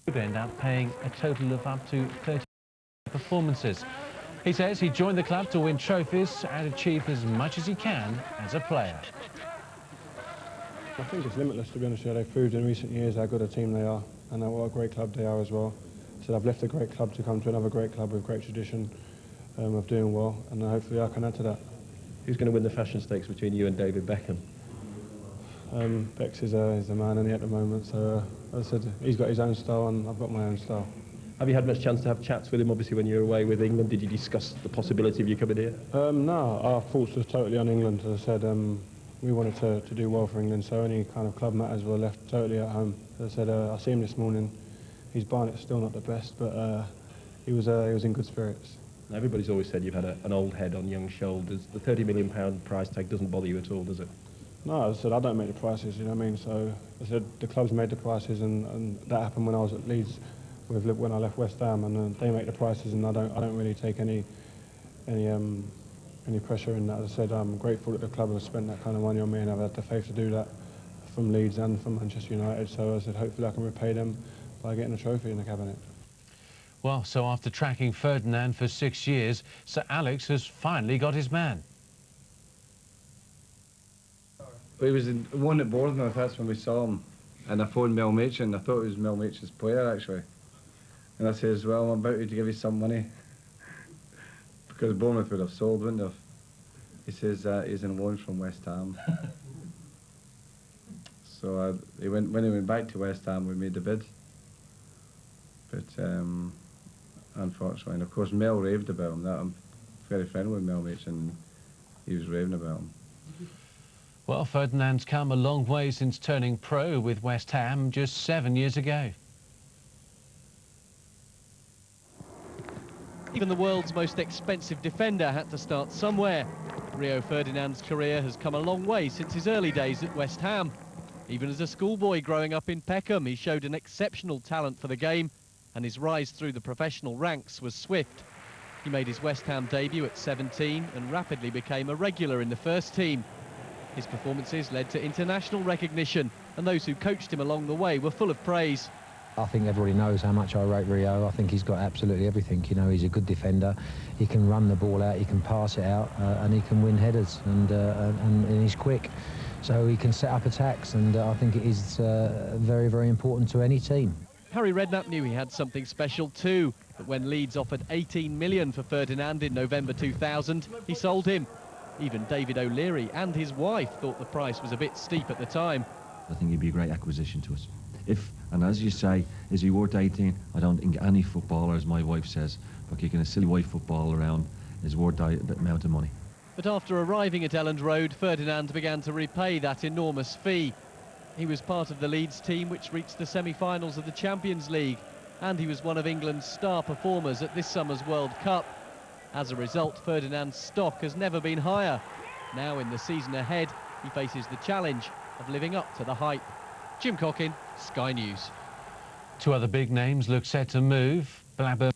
Could end up paying a total of up to 30 performances. He says he joined the club to win trophies and achieve as much as he can as a player. I think it's limitless, to be honest with you. They've proved in recent years how good a team they are and what a great club they are as well. So I've left a great club to come to another great club with great tradition of doing well, and hopefully I can add to that. Who's going to win the fashion stakes between you and David Beckham? Bex is a man in it at the moment, so as I said, he's got his own style and I've got my own style. Have you had much chance to have chats with him, obviously, when you were away with England? Did you discuss the possibility of you coming here? No, our thoughts were totally on England. As I said, we wanted to do well for England, so any kind of club matters were left totally at home. As I said, I see him this morning. His barnet's still not the best, but he was in good spirits. Everybody's always said you've had an old head on young shoulders. The £30 million price tag doesn't bother you at all, does it? No, as I said, I don't make the prices, you know what I mean? So, as I said, the clubs made the prices, and that happened when I was at Leeds, when I left West Ham, and they make the prices, and I don't really take any pressure in that. As I said, I'm grateful that the club has spent that kind of money on me, and I've had the faith to do that from Leeds and from Manchester United. So, as I said, hopefully I can repay them by getting a trophy in the cabinet. Well, so after tracking Ferdinand for 6 years, Sir Alex has finally got his man. He was the one at Bournemouth, that's when we saw him. And I phoned Mel Machin, I thought it was Mel Machin's player actually. And I says, well, I'm about to give you some money. Because Bournemouth would have sold, wouldn't have? He says he's on loan from West Ham. So when he went back to West Ham, we made the bid. But unfortunately, and of course Mel raved about him. I'm very friendly with Mel Machin, and he was raving about him. Well, Ferdinand's come a long way since turning pro with West Ham just 7 years ago. Even the world's most expensive defender had to start somewhere. Rio Ferdinand's career has come a long way since his early days at West Ham. Even as a schoolboy growing up in Peckham, he showed an exceptional talent for the game, and his rise through the professional ranks was swift. He made his West Ham debut at 17 and rapidly became a regular in the first team. His performances led to international recognition, and those who coached him along the way were full of praise. I think everybody knows how much I rate Rio. I think he's got absolutely everything. You know, he's a good defender. He can run the ball out, he can pass it out, and he can win headers, and he's quick. So he can set up attacks, and I think it is very, very important to any team. Harry Redknapp knew he had something special too, but when Leeds offered 18 million for Ferdinand in November 2000, he sold him. Even David O'Leary and his wife thought the price was a bit steep at the time. I think he'd be a great acquisition to us. And as you say, is he worth 18? I don't think any footballer, as my wife says, for kicking a silly white football around, is worth that amount of money. But after arriving at Elland Road, Ferdinand began to repay that enormous fee. He was part of the Leeds team which reached the semi-finals of the Champions League, and he was one of England's star performers at this summer's World Cup. As a result, Ferdinand's stock has never been higher. Now in the season ahead, he faces the challenge of living up to the hype. Jim Cockin, Sky News. Two other big names look set to move. Blackburn